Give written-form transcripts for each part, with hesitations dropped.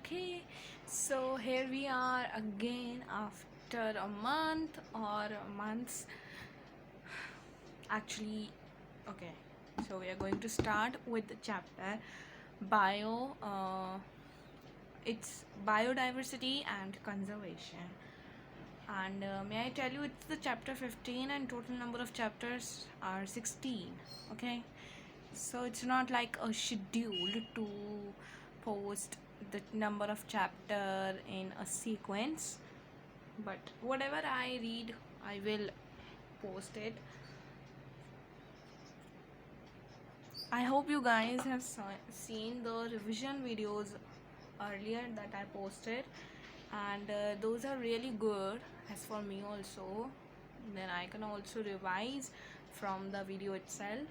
Okay, so here we are again after a month or months. Actually, okay, so we are going to start with the chapter bio. It's biodiversity and conservation. And may I tell you, it's the chapter 15, and total number of chapters are 16. Okay, so it's not like a schedule to post the number of chapter in a sequence, but whatever I read I will post it. I hope you guys have seen the revision videos earlier that I posted, and those are really good as for me also. Then I can also revise from the video itself,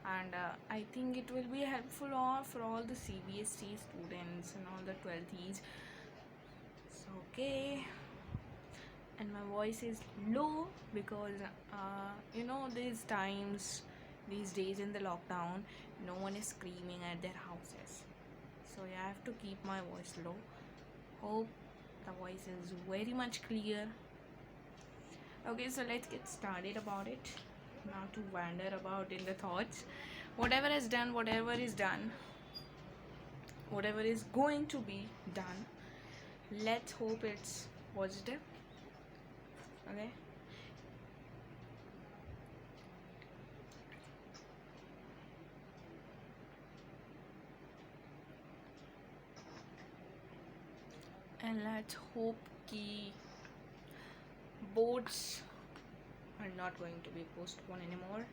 and I think it will be helpful for all the CBSE students and all the 12th. So okay, and my voice is low because these days in the lockdown, no one is screaming at their houses, so yeah, I have to keep my voice low. Hope the voice is very much clear. Okay, so let's get started about it. Not to wander about in the thoughts. Whatever is done, whatever is done, whatever is going to be done, let's hope it's positive. Okay, and let's hope ki boards are not going to be postponed anymore.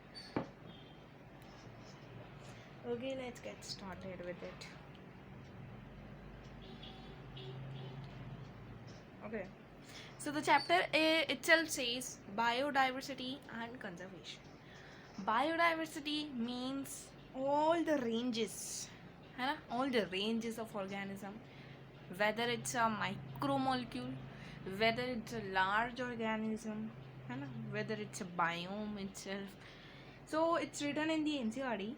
Okay, let's get started with it. Okay, so the chapter A itself says biodiversity and conservation. Biodiversity means all the ranges, है ना? All the ranges of organism, whether it's a micromolecule, whether it's a large organism, है ना? Whether it's a biome itself. So it's written in the NCERT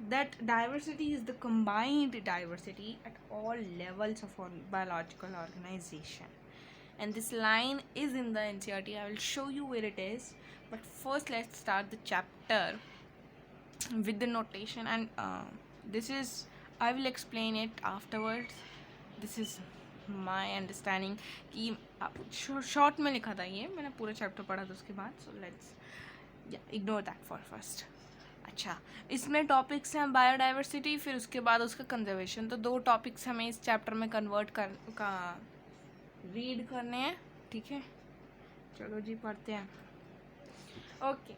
that diversity is the combined diversity at all levels of biological organization. And this line is in the NCERT. I will show you where it is. But first, let's start the chapter with the notation. And this is, I will explain it afterwards. This is my understanding कि short में लिखा था ये, मैंने पूरा chapter पढ़ा था उसके बाद. So let's ignore that for first. अच्छा, इसमें टॉपिक्स हैं बायोडाइवर्सिटी, फिर उसके बाद उसका कंजर्वेशन. तो 2 टॉपिक्स हमें इस चैप्टर में रीड करने हैं. ठीक है, चलो जी पढ़ते हैं. Okay,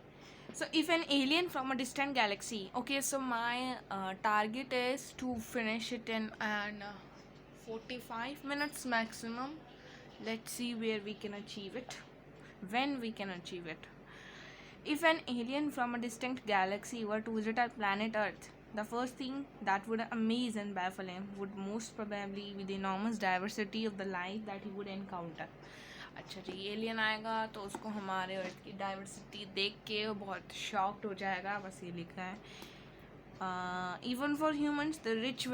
so if an alien from a distant galaxy, okay, so my target is to finish it in 45 minutes maximum. Let's see where we can achieve it, when we can achieve it. If an alien from a distant galaxy were to visit our planet Earth, the first thing that would amaze and baffle him would most probably be the enormous diversity of the life that he would encounter. अच्छा जी, alien आएगा तो उसको हमारे अर्थ की diversity देख के वो बहुत शॉक्ड हो जाएगा, बस ये लिखा है. Even for humans the rich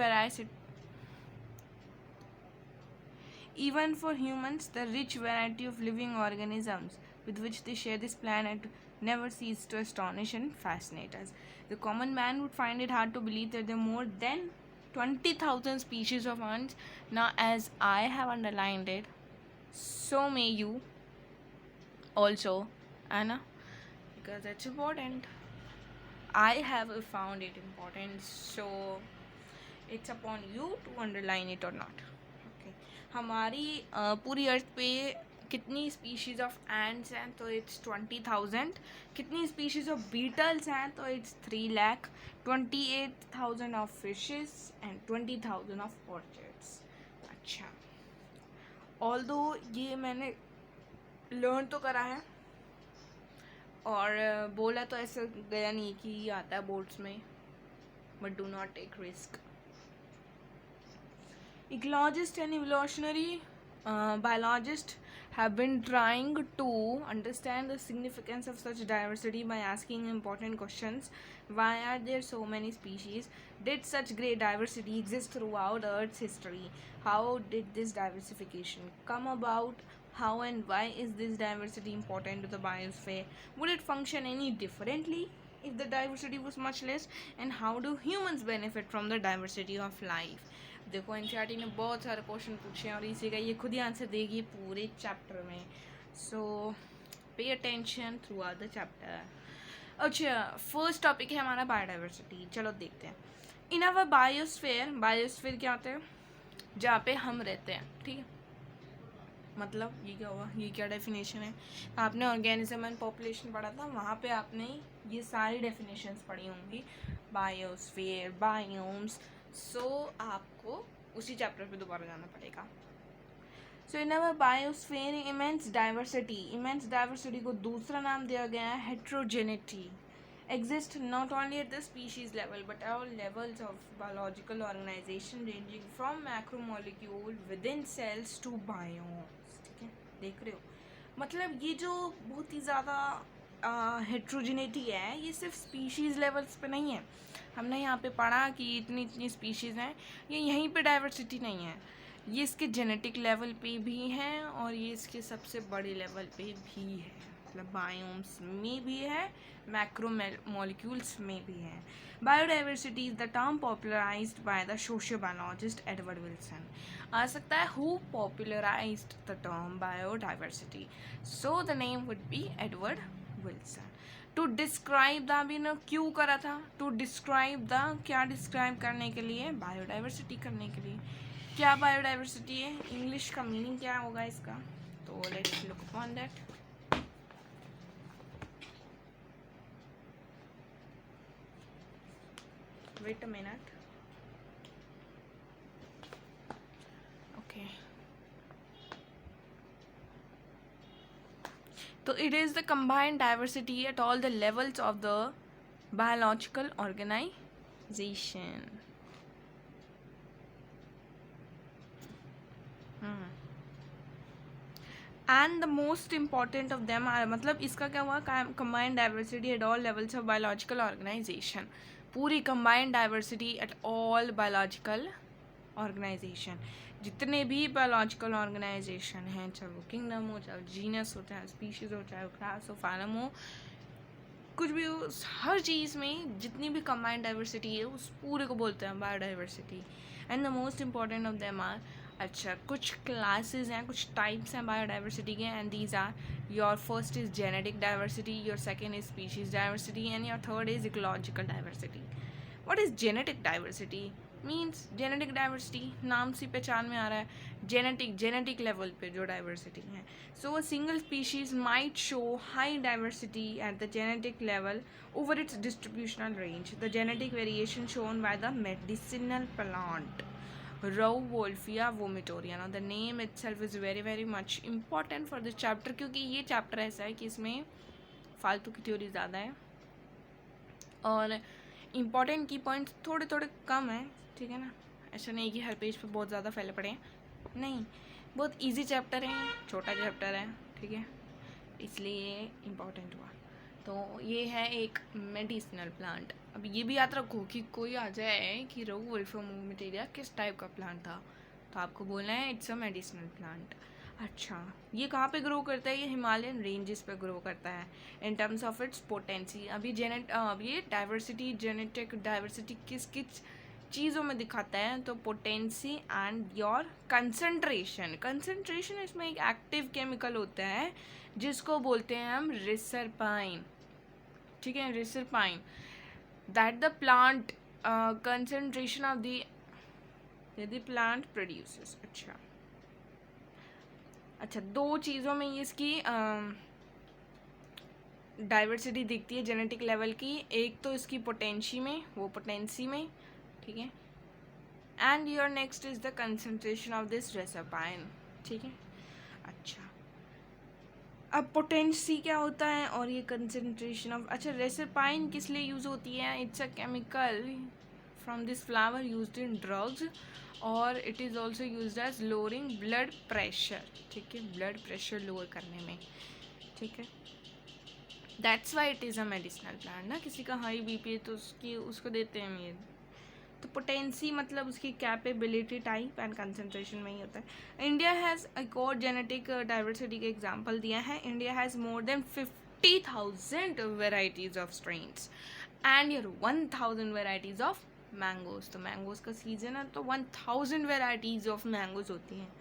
variety of living organisms with which they share this planet never cease to astonish and fascinate us. The common man would find it hard to believe that there are more than 20,000 species of ants. Now, as I have underlined it, so may you also, Anna, because that's important. I have found it important, so it's upon you to underline it or not. Okay, हमारी पूरी अर्थ पे कितनी species of ends हैं तो it's 20,000. कितनी species of Beatles हैं तो it's 3 lakh. 28,000 of fishes and 20,000 of orchids. अच्छा, ऑल्दो ये मैंने लर्न तो करा है और बोला तो ऐसा गया नहीं कि आता है बोर्ड्स में, but do not take risk. Ecologist and evolutionary biologist have been trying to understand the significance of such diversity by asking important questions. Why are there so many species? Did such great diversity exist throughout Earth's history? How did this diversification come about? How and why is this diversity important to the biosphere? Would it function any differently if the diversity was much less? And how do humans benefit from the diversity of life? देखो NCERT ने बहुत सारे question पूछे हैं और इसी का ये खुद ही आंसर देगी पूरे चैप्टर में. So pay attention throughout the chapter. अच्छा, फर्स्ट टॉपिक है हमारा बायोडाइवर्सिटी. चलो देखते हैं. इन अवर बायोस्फीयर, बायोस्फीयर क्या होता है? जहाँ पे हम रहते हैं. ठीक है, मतलब ये क्या हुआ, ये क्या डेफिनेशन है? आपने ऑर्गेनिज्म एंड पॉपुलेशन पढ़ा था, वहाँ पे आपने ये सारी डेफिनेशंस पढ़ी होंगी, बायोस्फीयर, बायोम्स. सो आपको उसी चैप्टर पे दोबारा जाना पड़ेगा. सो इन अवर बायोस्फीयर इमेंस डाइवर्सिटी को दूसरा नाम दिया गया है heterogeneity. Exist not only at the species level but all levels of biological organization ranging from macromolecule within cells to biomes. ठीक है, देख रहे हो? मतलब ये जो बहुत ही ज़्यादा हेट्रोजिनिटी है, ये सिर्फ स्पीशीज़ लेवल्स पे नहीं है. हमने यहाँ पे पढ़ा कि इतनी इतनी स्पीशीज़ हैं, ये यहीं पे डाइवर्सिटी नहीं है, ये इसके जेनेटिक लेवल पे भी हैं और ये इसके सबसे बड़े लेवल पे भी है. मतलब बायोम्स में भी है, मैक्रो मॉलिक्यूल्स में भी है. Biodiversity is the term popularised by the sociobiologist Edward Wilson. आ सकता है who popularised the term biodiversity, so the name would be Edward Wilson. To describe the, अभी ने क्यों करा था? टू डिस्क्राइब द, क्या डिस्क्राइब करने के लिए? बायोडाइवर्सिटी करने के लिए. क्या बायोडाइवर्सिटी है? इंग्लिश का मीनिंग क्या होगा इसका? तो let's look upon that. Wait a minute. Okay. So it is the combined diversity at all the levels of the biological organization. And the most important of them are, मतलब इसका क्या हुआ? combined diversity at all levels of biological organization. पूरी combined diversity at all biological organization. जितने भी biological organization हैं, चाहे वो kingdom हो, चाहे genus हो, चाहे species हो, चाहे class हो, phylum हो, कुछ भी हो, हर चीज़ में जितनी भी combined diversity है उस पूरे को बोलते हैं biodiversity. And the most important of them are, अच्छा, कुछ क्लासेस हैं, कुछ टाइप्स हैं बायोडाइवर्सिटी के, and these are, your first is genetic diversity, your second is species diversity, and your third is ecological diversity. What is genetic diversity? Means genetic diversity नाम से पहचान में आ रहा है, जेनेटिक लेवल पे जो डाइवर्सिटी है. So a single species might show high diversity at the genetic level over its distributional range. The genetic variation shown by the medicinal plant Rauwolfia vomitoria. Now the name itself is very very much important for this chapter, क्योंकि ये chapter ऐसा है कि इसमें फालतू की theory ज़्यादा है और इम्पॉर्टेंट की पॉइंट्स थोड़े थोड़े कम हैं. ठीक है ना, ऐसा नहीं कि हर पेज पे बहुत ज़्यादा फैले पड़े हैं, नहीं, बहुत इजी चैप्टर है, छोटा चैप्टर है. ठीक है, इसलिए इम्पॉर्टेंट हुआ. तो ये है एक मेडिसिनल प्लांट. अब ये भी याद रखो कि कोई आ जाए कि Rauwolfia vomitoria किस टाइप का प्लांट था, तो आपको बोलना है इट्स अ मेडिसिनल प्लांट. अच्छा, ये कहाँ पे ग्रो करता है? ये हिमालयन रेंजेस पे ग्रो करता है. In terms of its potency, अभी ये डाइवर्सिटी, जेनेटिक डाइवर्सिटी किस किस चीज़ों में दिखाता है? तो पोटेंसी एंड योर कंसंट्रेशन इसमें एक एक्टिव केमिकल होता है जिसको बोलते हैं हम रिसरपाइन. ठीक है, reserpine, that the plant concentration of the plant produces. अच्छा, दो चीज़ों में ये इसकी डाइवर्सिटी दिखती है जेनेटिक लेवल की. एक तो इसकी पोटेंसी में, ठीक है, and your next is the concentration of this reserpine. ठीक है, अच्छा, अब पोटेंसी क्या होता है और ये कंसंट्रेशन ऑफ, अच्छा, रिसरपाइन किस लिए यूज़ होती है? It's a chemical from this flower used in drugs, और it is also used as lowering blood pressure. ठीक है, blood pressure lower करने में. ठीक है, that's why it is a medicinal plant ना. किसी का हाई बीपी है तो उसको देते हैं ये. तो पोटेंसी मतलब उसकी कैपेबिलिटी, टाइप एंड कंसंट्रेशन में ही होता है. इंडिया हैज़ एक और जेनेटिक डाइवर्सिटी का एग्जांपल दिया है. India has more than 50,000 varieties of strains and your 1,000 varieties of mangoes. तो मैंगोज का सीजन है तो 1,000 वेराइटीज़ ऑफ मैंगोज होती हैं.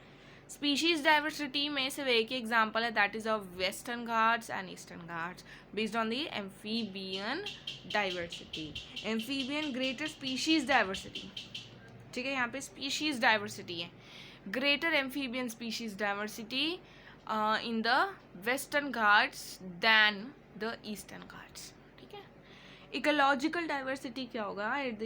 स्पीशीज डाइवर्सिटी में सिर्फ एक ही एग्जाम्पल है, that is of Western Ghats and Eastern Ghats based on the amphibian diversity. Amphibian greater species diversity. ठीक है, यहाँ पे स्पीशीज डाइवर्सिटी है. Greater amphibian species diversity in the Western Ghats than the Eastern Ghats. Ecological diversity क्या होगा at the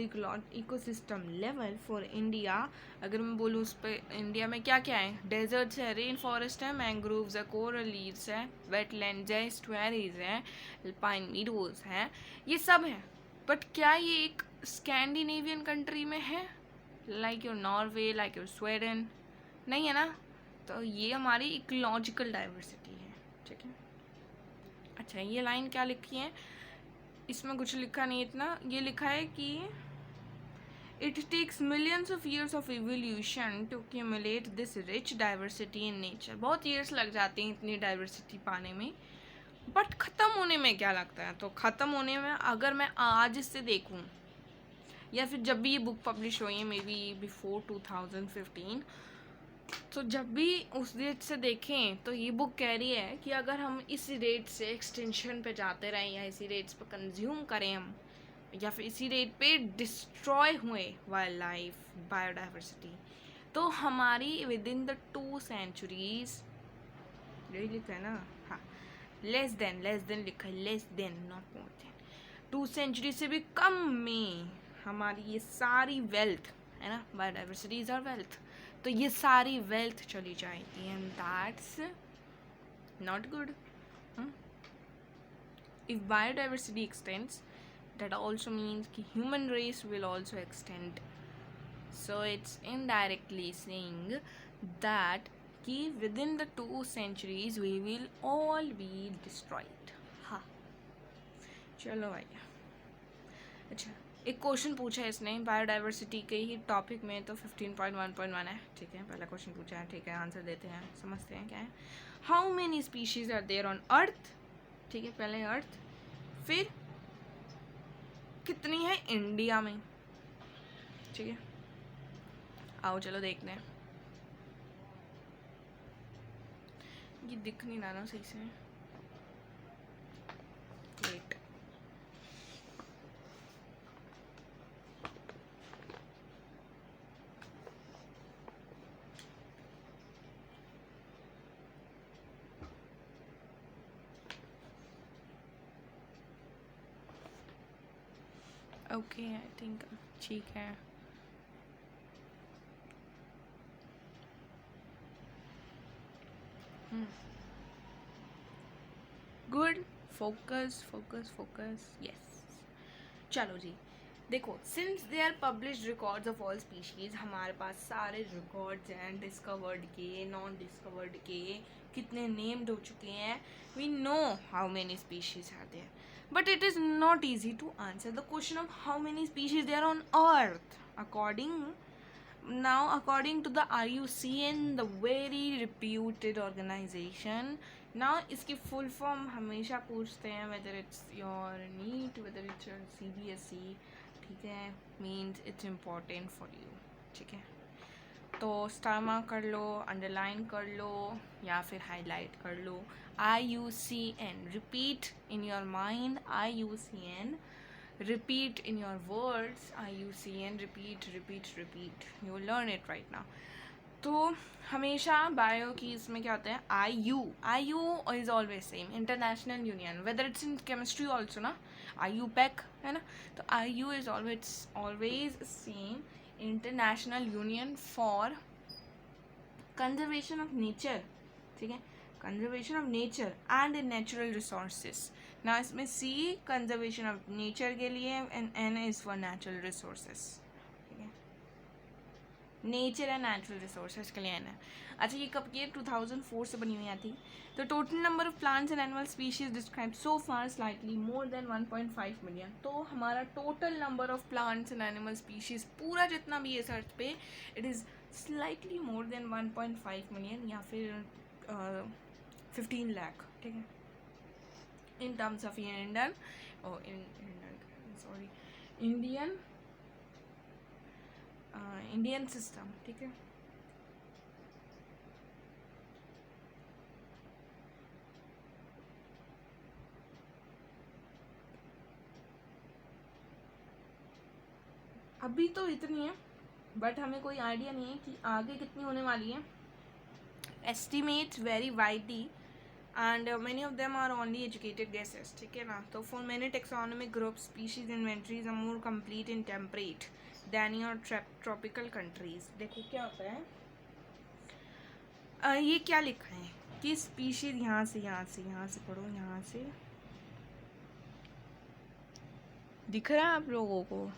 ecosystem level for India. अगर मैं बोलूँ उस पर इंडिया में क्या क्या है, डेजर्ट्स है, रेन फॉरेस्ट है, मैंग्रोव्स है, कोरल रीफ्स है, वेटलैंड्स है, एस्टुअरीज है, अल्पाइन मीडोज हैं, ये सब है. बट क्या ये एक स्कैंडिनेवियन कंट्री में है, like your Norway, like your Sweden? नहीं है ना. तो ये हमारी इकोलॉजिकल डाइवर्सिटी है. ठीक है, अच्छा ये लाइन क्या लिखी है, इसमें कुछ लिखा नहीं इतना. ये लिखा है कि it takes millions of years of evolution to accumulate this rich diversity in nature. बहुत ईयर्स लग जाते हैं इतनी डाइवर्सिटी पाने में, बट ख़त्म होने में क्या लगता है. तो ख़त्म होने में अगर मैं आज से देखूं या फिर जब भी ये बुक पब्लिश हुई है, मे बी बिफोर 2015, तो जब भी उस डेट से देखें तो ये बुक कह रही है कि अगर हम इसी रेट से एक्सटेंशन पे जाते रहें या इसी रेट्स पे कंज्यूम करें हम, या फिर इसी रेट पे डिस्ट्रॉय हुए वाइल्ड लाइफ बायोडाइवर्सिटी, तो हमारी विद इन द 2 centuries, यही लिखा है ना, हाँ, लेस देन लिखा है, less than not more than 2 centuries से भी कम में हमारी ये सारी वेल्थ है ना, बायोडाइवर्सिटी इज आवर वेल्थ, तो ये सारी वेल्थ चली जाएगी and that's not good. If biodiversity x tends, that also means कि human race will also extend. So it's indirectly saying that कि within the 2 centuries we will all be destroyed. हाँ, चलो भाई. अच्छा, एक क्वेश्चन पूछा है इसने बायोडाइवर्सिटी के ही टॉपिक में, तो 15.1.1 है. ठीक है, पहला क्वेश्चन पूछा है. ठीक है, आंसर देते हैं, समझते हैं क्या है. How many species are there on earth. ठीक है, पहले अर्थ, फिर कितनी है इंडिया में. ठीक है, आओ चलो देखते हैं. ये दिख नहीं रहा ना सही से. वेट, ओके, आई थिंक ठीक है. Good, focus focus focus, yes. चलो जी, देखो, since they are published records of all species, हमारे पास सारे रिकॉर्ड्स हैं डिस्कवर्ड के, नॉन डिस्कवर्ड के, कितने नेम्ड हो चुके हैं. We know how many species are there, but it is not easy to answer the question of how many species there are on earth. According to the IUCN, the very reputed organization, now इसकी full form हमेशा पूछते हैं, whether it's your NEET, whether it's your CBSE, ठीक है, means it's important for you. ठीक है, तो star mark कर लो, अंडरलाइन कर लो या फिर हाईलाइट कर लो. IUCN, repeat in your mind, IUCN, repeat in your words, IUCN, repeat, you will learn it right now. तो हमेशा बायो की इसमें क्या होता है, IU is always same, international union, whether it's in chemistry also ना, IUPAC है ना, तो IU is always same, international union for conservation of nature. ठीक है, conservation of nature and natural resources. ना इसमें C कंजर्वेशन ऑफ नेचर के लिए and N is for natural resources. Nature and natural resources के लिए है। अच्छा ये कब की है? 2004 से बनी हुई थी। तो total number of plants and animal species describe so far slightly more than 1.5 million. तो हमारा total number of plants and animal species पूरा जितना भी है अर्थ पे, it is slightly more than 1.5 million या फिर 15 लाख, ठीक है, in terms of Indian sorry Indian system, ठीक है। अभी तो इतनी है, बट हमें कोई आइडिया नहीं है कि आगे कितनी होने वाली है। Estimates very widely and many of them are only educated guesses, ठीक है ना। तो for many taxonomic group species inventories are more complete in temperate than your tropical countries. देखो क्या होता है, ये क्या लिखा है कि स्पीशीज यहाँ से पढ़ो, यहाँ से दिख रहा है आप लोगों को?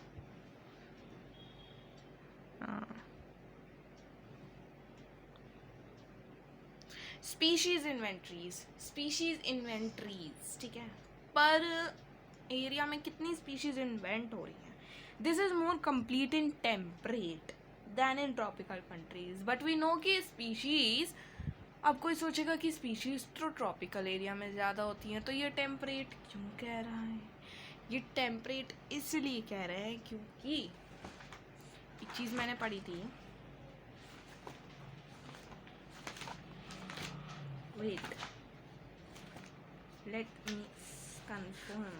स्पीशीज इन्वेंट्रीज, ठीक है, पर एरिया में कितनी स्पीशीज इन्वेंट हो रही हैं। This is more complete in temperate than in tropical countries, but we know कि स्पीशीज, अब कोई सोचेगा कि स्पीशीज तो ट्रॉपिकल एरिया में ज़्यादा होती हैं, तो ये टेम्परेट क्यों कह रहा है? ये टेम्परेट इसलिए कह रहे हैं क्योंकि एक चीज़ मैंने पढ़ी थी, wait, let me confirm.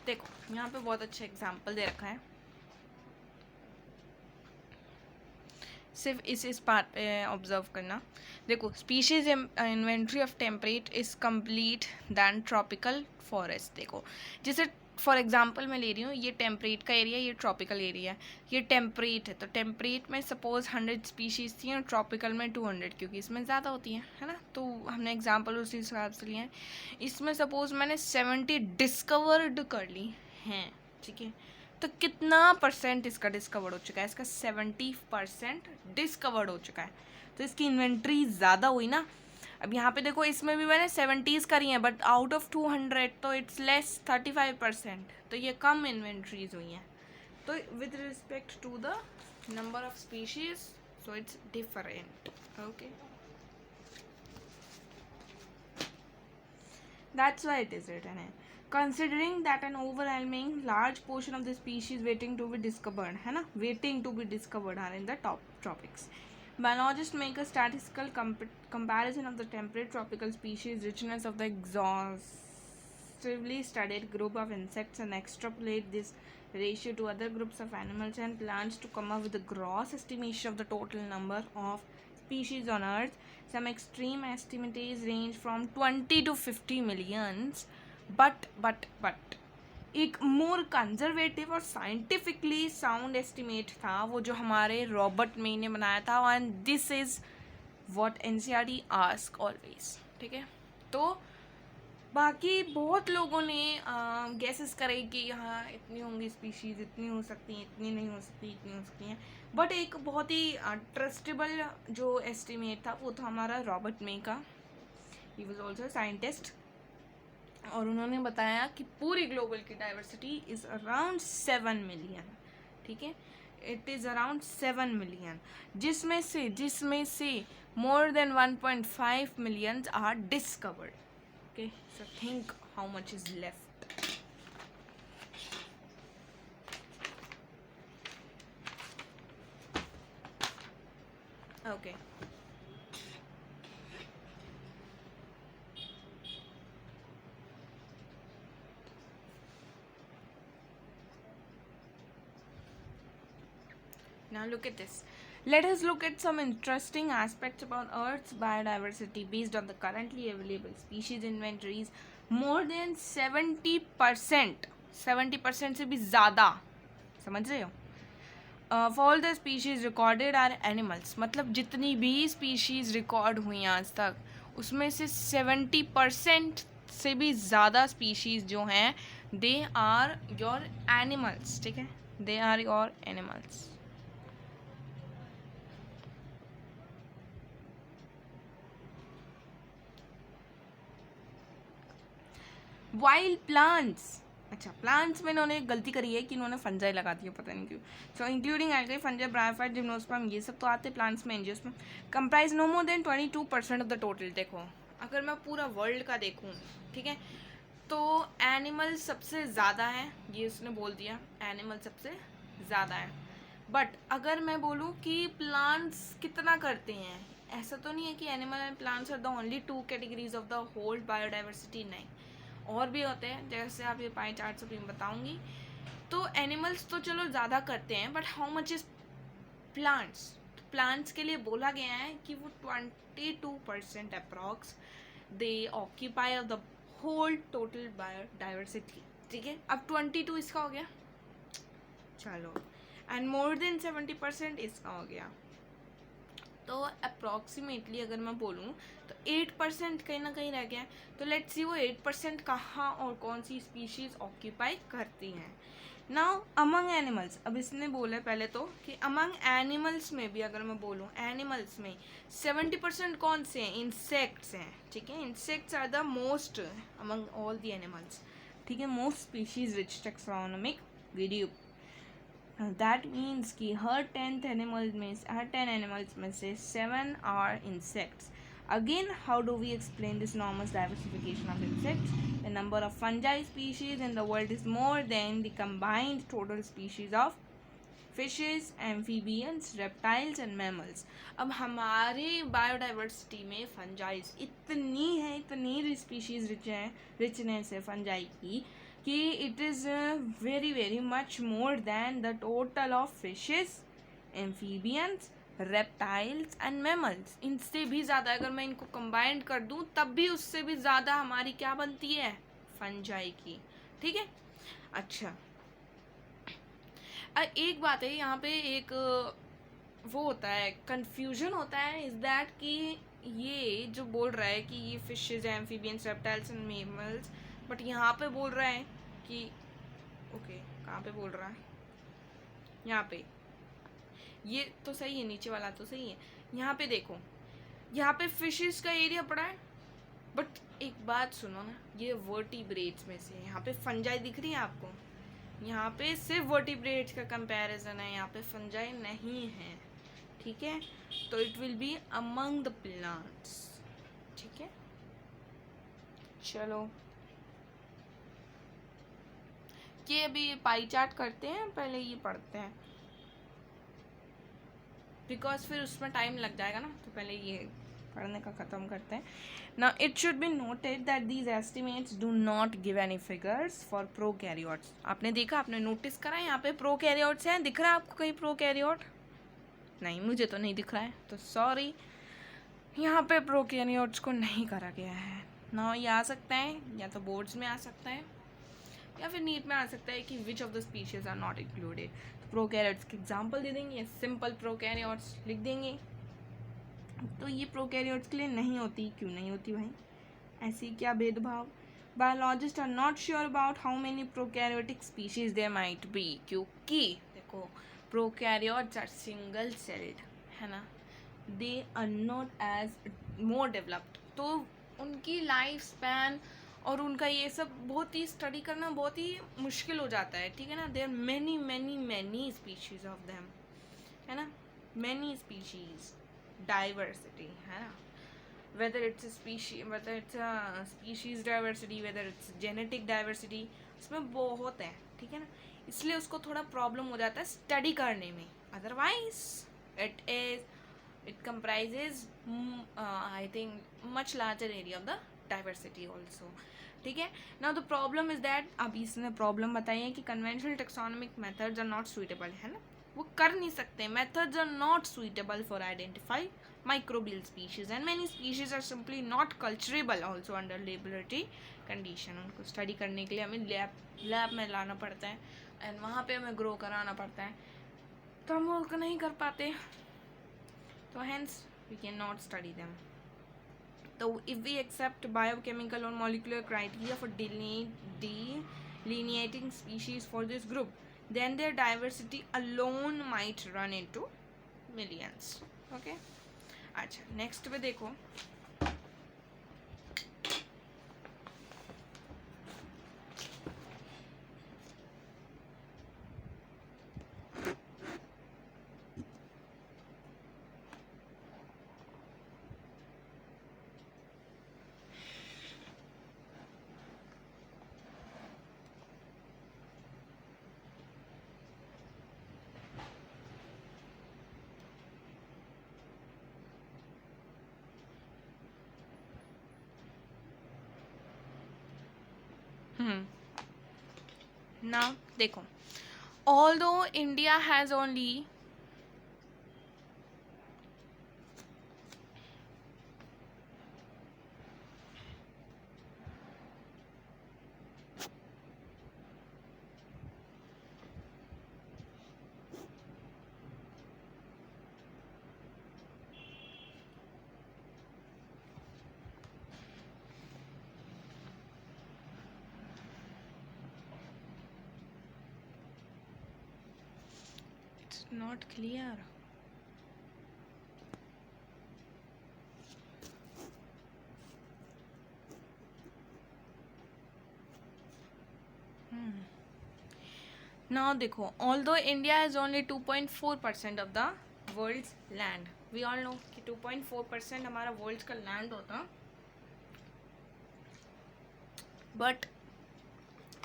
देखो यहाँ पे बहुत अच्छा एग्जाम्पल दे रखा है, सिर्फ इस पार्ट पे ऑब्जर्व करना। देखो species inventory of temperate is complete than tropical forest. देखो जैसे फॉर एग्जांपल मैं ले रही हूँ, ये टेम्परेट का एरिया, ये ट्रॉपिकल एरिया है, ये टेम्परेट है, तो टेम्परेट में सपोज 100 स्पीशीज़ थी और ट्रॉपिकल में 200, क्योंकि इसमें ज़्यादा होती हैं, है ना। तो हमने एग्जांपल उसी हिसाब से लिया है। इसमें सपोज मैंने 70 डिस्कवर्ड कर ली हैं, ठीक है, तो कितना परसेंट इसका डिस्कवर्ड हो चुका है? इसका 70% डिस्कवर्ड हो चुका है, तो इसकी इन्वेंट्री ज़्यादा हुई ना। अब यहाँ पे देखो इसमें भी मैंने 70s करी हैं, बट आउट ऑफ 200 तो इट्स लेस 35%, तो ये कम इन्वेंट्रीज हुई हैं। तो with respect to the number of species, so it's different, okay, that's why it is written है। Considering that an overwhelming large portion of the species waiting to be discovered, है ना, waiting to be discovered are in the top tropics. Biologists make a statistical comparison of the temperate tropical species richness of the exhaustively studied group of insects and extrapolate this ratio to other groups of animals and plants to come up with a gross estimation of the total number of species on Earth. Some extreme estimates range from 20 to 50 millions. But एक मोर conservative और scientifically sound estimate था वो जो हमारे Robert मे ने बनाया था, and this is what NCERT ask always, ठीक है। तो बाकी बहुत लोगों ने गेसेस करे कि यहाँ इतनी होंगी स्पीशीज़, इतनी हो सकती हैं, इतनी नहीं हो सकती, इतनी हो सकती हैं, बट एक बहुत ही ट्रस्टेबल जो एस्टिमेट था वो था हमारा रॉबर्ट मे का। ही वॉज ऑल्सो साइंटिस्ट, और उन्होंने बताया कि पूरी ग्लोबल की डाइवर्सिटी इज़ अराउंड 7 मिलियन, ठीक है, इट इज़ अराउंड 7 मिलियन, जिसमें से more than 1.5 million are discovered, okay. So think how much is left, okay. Now look at this. Let us look at some interesting aspects about Earth's biodiversity based on the currently available species inventories. More than 70%, 70% से भी ज़्यादा, समझ रहे हो, for all the species recorded are animals, मतलब जितनी भी species record हुई आज तक उसमें से 70% से भी ज़्यादा स्पीशीज़ जो हैं दे आर योर एनिमल्स, ठीक है, they are your animals. Wild plants, अच्छा प्लांट्स में इन्होंने एक गलती करी है कि इन्होंने फंजाई लगा दी है, पता नहीं क्यों. So including algae, fungi, bryophyte, gymnosperm, ये सब तो आते प्लांट्स में. Angiosperm comprise no more than 22% of the total. देखो अगर मैं पूरा वर्ल्ड का देखूँ, ठीक है, तो एनिमल सबसे ज़्यादा है, ये उसने बोल दिया, एनिमल सबसे ज़्यादा है. बट अगर मैं बोलूँ कि प्लांट्स कितना करते हैं, ऐसा तो नहीं है कि animal and plants are the only 2 categories of the whole biodiversity. नहीं, और भी होते हैं, जैसे आप ये पाई चार्ट से भी बताऊंगी. तो एनिमल्स तो चलो ज़्यादा करते हैं, but how much is plants. Plants के लिए बोला गया है कि वो 22% approx they occupy of the whole total biodiversity. ठीक है, अब 22 इसका हो गया, चलो, एंड मोर देन 70% इसका हो गया. तो अप्रॉक्सीमेटली अगर मैं बोलूँ तो 8% कहीं ना कहीं रह गया है. तो लेट्स सी वो 8% कहाँ और कौन सी स्पीशीज़ ऑक्यूपाई करती हैं. नाउ अमंग एनिमल्स, अब इसने बोला पहले तो कि अमंग एनिमल्स में भी अगर मैं बोलूँ, एनिमल्स में 70% कौन से हैं, इंसेक्ट्स हैं. ठीक है, insects are the most among all the animals. ठीक है, most species rich taxonomic group. That means कि हर 10 एनिमल्स में से 7 are insects. Again, how do we explain this enormous diversification of insects? The number of fungi species in the world is more than the combined total species of fishes, amphibians, reptiles and mammals. अब हमारे biodiversity में fungi इतनी है, इतनी species richness है fungi की कि it is very very much more than the total of fishes, amphibians, reptiles and mammals. इनसे भी ज़्यादा, अगर मैं इनको कंबाइंड कर दूँ तब भी उससे भी ज़्यादा हमारी क्या बनती है, फंजाई की. ठीक है, अच्छा एक बात है यहाँ पे, एक वो होता है, कंफ्यूजन होता है, इज दैट कि ये जो बोल रहा है कि ये fishes, amphibians, reptiles and mammals, but यहाँ पे बोल रहा है कि ओके कहाँ पे बोल रहा है, यहाँ पे ये तो सही है, नीचे वाला तो सही है. यहाँ पे देखो, यहाँ पे फिशेस का एरिया पड़ा है, बट एक बात सुनो ना, ये वर्टिब्रेट्स में से, यहाँ पे फंजाई दिख रही है आपको, यहाँ पे सिर्फ वर्टिब्रेट्स का कंपैरिजन है, यहाँ पे फंजाई नहीं है. ठीक है, तो it will be among the plants. ठीक है, चलो ये अभी पाई चार्ट करते हैं, पहले ये पढ़ते हैं, बिकॉज फिर उसमें टाइम लग जाएगा ना, तो पहले ये पढ़ने का ख़त्म करते हैं. Now it should be noted that these estimates do not give any figures for prokaryotes. आपने देखा, आपने नोटिस करा यहाँ पे प्रोकैरियोट्स हैं, दिख रहा है आपको कहीं प्रोकैरियोट? नहीं, मुझे तो नहीं दिख रहा है, तो सॉरी, यहाँ पे प्रोकैरियोट्स को नहीं करा गया है ना. ये आ सकता है, या तो बोर्ड्स में आ सकता है, या फिर नीट में आ सकता है कि which of the species are not included. Prokaryotes के एग्जाम्पल दे देंगे, सिंपल प्रोकैरियोट्स लिख देंगे. तो ये प्रोकैरियोट्स के लिए नहीं होती, क्यों नहीं होती भाई, ऐसी क्या भेदभाव. Biologist are not sure about how many prokaryotic species there might be, क्योंकि देखो प्रोकैरियोट्स आर सिंगल सेल्ड, है ना, they are not as more developed, तो उनकी लाइफ स्पैन और उनका ये सब बहुत ही स्टडी करना बहुत ही मुश्किल हो जाता है. ठीक है ना, there many many many species of them, है ना, मैनी स्पीशीज, डाइवर्सिटी, है ना, whether it's a species diversity, whether it's genetic diversity, उसमें बहुत है. ठीक है ना, इसलिए उसको थोड़ा प्रॉब्लम हो जाता है स्टडी करने में. Otherwise it comprises I think much larger area of the diversity also. ठीक है, now the problem is that, अभी इसने प्रॉब्लम बताई है कि conventional taxonomic methods are not suitable, है ना, वो कर नहीं सकते. methods are not suitable for identify microbial species and many species are simply not culturable also under laboratory condition. उनको स्टडी करने के लिए हमें लैब में लाना पड़ता है एंड वहाँ पे हमें ग्रो कराना पड़ता है. तो हम लोग नहीं कर पाते, तो hence we cannot study them. So if we accept biochemical or molecular criteria for delineating species for this group, then their diversity alone might run into millions. Okay, अच्छा नेक्स्ट पे देखो. Now देखो, although India has only it's not clear. Now देखो, although India has only 2.4% of the world's land, we all know कि 2.4% हमारा world का land होता, but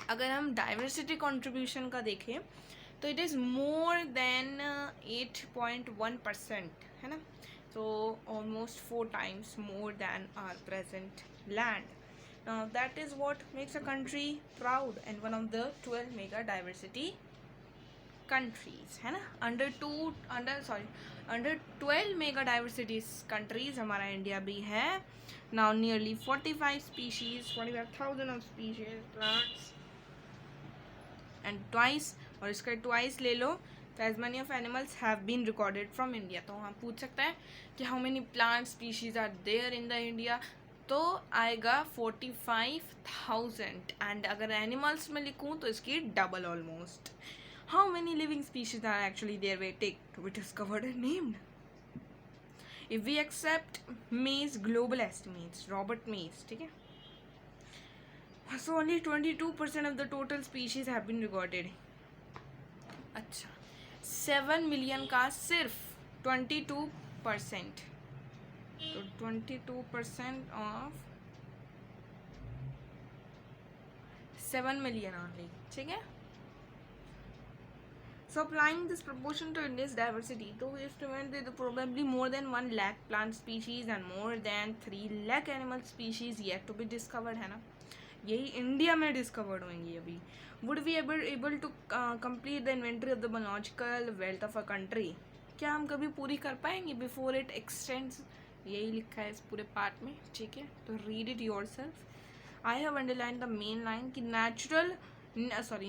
अगर हम डाइवर्सिटी कंट्रीब्यूशन का देखें तो इट इज़ मोर देन 8.1%, है ना. So almost 4 times more than our present land. Now that is what makes a country proud and one of the 12 mega diversity countries, है ना. अंडर 12 मेगा डाइवर्सिटी कंट्रीज हमारा India भी है. Now nearly 45,000 of species plants and twice, और इसका twice ले लो तो as many of animals have been recorded from India. तो हम पूछ सकते हैं कि how many plant species are there in the India, तो आएगा 45,000. एंड अगर एनिमल्स में लिखूँ तो इसकी double almost. How many living species are actually there were to be discovered and named? If we accept May's global estimates, Robert May's, ठीक है, so only 22% of the total species have been recorded. अच्छा, 7 million का सिर्फ 22%, तो 22% of 7 million only, ठीक है. So applying this proportion to India's diversity, so we estimate that probably more than 1 lakh plant species and more than 3 lakh animal species yet to be discovered, है ना. यही India में discovered होंगी अभी. Would we able to complete the inventory of the biological wealth of a country? क्या हम कभी पूरी कर पाएंगे before it extends? यही लिखा है इस पूरे पार्ट में, ठीक है. तो read it yourself. I have underlined the main line कि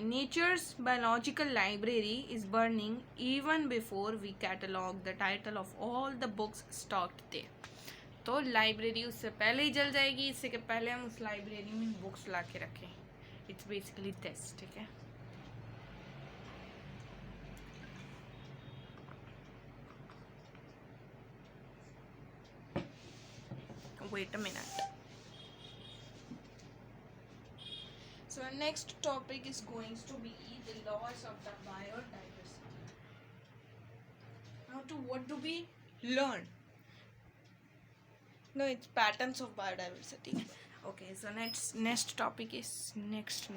nature's biological library is burning even before we catalog the title of all the books stocked there. तो लाइब्रेरी उससे पहले ही जल जाएगी, इससे के पहले हम उस लाइब्रेरी में बुक्स ला के रखें. इट्स बेसिकली दिस, ठीक है. Wait a minute. So our next topic is going to be the laws of the biodiversity. Now to what do we learn? No, it's patterns of biodiversity. Okay, so next topic is next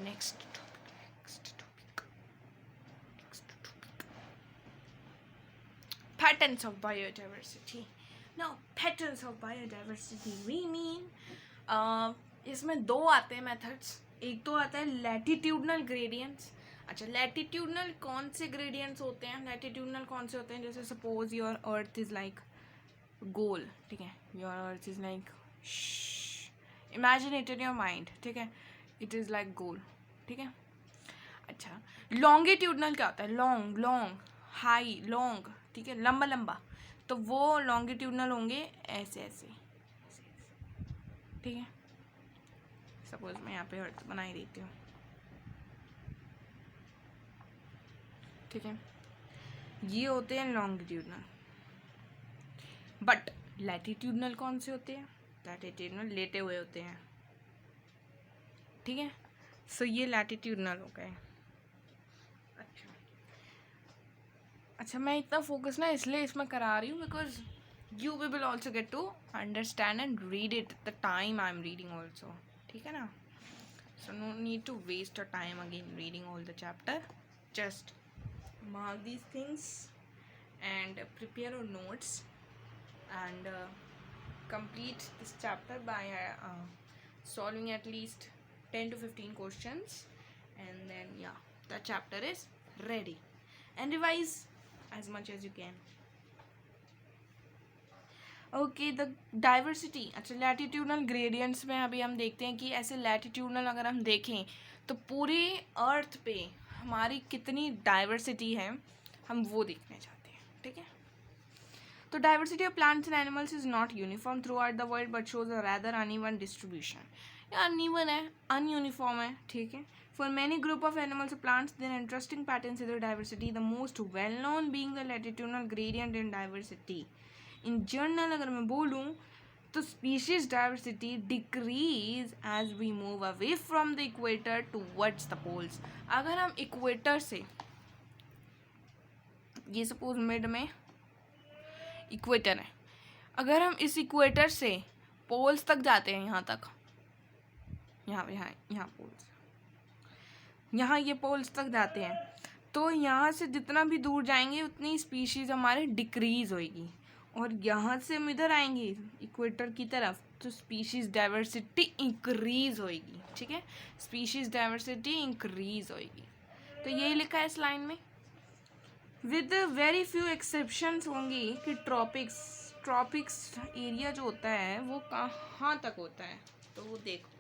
topic. Patterns of biodiversity. Now patterns of biodiversity we mean इसमें दो आते हैं methods. एक तो आता है latitudinal gradients. अच्छा, latitudinal कौन से ग्रेडियंट्स होते हैं? लैटिट्यूडनल कौन से होते हैं? जैसे suppose your earth is like गोल, ठीक है. Your earth is like, imagine it in your mind, ठीक है. इट इज़ लाइक गोल, ठीक है. अच्छा, लॉन्गिट्यूडनल क्या होता है? लॉन्ग हाई लॉन्ग, ठीक है, लंबा लंबा, तो वो लॉन्गिट्यूडनल होंगे ऐसे ऐसे, ठीक है। सपोज मैं यहाँ पे अर्थ बना ही देती हूँ, ठीक है। ये होते हैं लॉन्गिट्यूडनल। बट लैटिट्यूडनल कौन से होते हैं? लैटिट्यूडनल लेटे हुए होते हैं, ठीक है। सो ये लैटिट्यूडनल हो गए। अच्छा मैं इतना फोकस ना इसलिए इसमें करा रही हूँ because you will also get to understand and read it the time I'm reading also, ठीक है ना। so no need to waste your time again reading all the chapter, just mark these things and prepare your notes and complete this chapter by solving at least 10 to 15 questions, and then yeah, the chapter is ready, and revise as much as you can. Okay the diversity. अच्छा latitudinal gradients में अभी हम देखते हैं कि ऐसे latitudinal अगर हम देखें तो पूरे अर्थ पे हमारी कितनी डाइवर्सिटी है, हम वो देखने चाहते हैं, ठीक है। तो diversity of plants and animals is not uniform throughout the world but shows a rather uneven distribution. या अनइवन है, अनयूनिफॉर्म है, ठीक है। For many group of animals plants there interesting patterns in the diversity, the most well known being the latitudinal gradient in diversity. In general अगर मैं बोलूँ तो species diversity decreases as we move away from the equator towards the poles. अगर हम equator से, ये suppose mid में equator है, अगर हम इस इक्वेटर से पोल्स तक जाते हैं, यहाँ तक, यहाँ पोल्स, यहाँ ये पोल्स तक जाते हैं, तो यहाँ से जितना भी दूर जाएंगे उतनी स्पीशीज़ हमारे डिक्रीज़ होएगी, और यहाँ से हम इधर आएंगे इक्वेटर की तरफ तो स्पीशीज़ डाइवर्सिटी इंक्रीज़ होएगी, ठीक है। स्पीशीज़ डाइवर्सिटी इंक्रीज़ होएगी, तो यही लिखा है इस लाइन में। विद वेरी फ्यू एक्सेप्शंस होंगी कि ट्रॉपिक्स एरिया जो होता है वो कहाँ तक होता है, तो वो देखो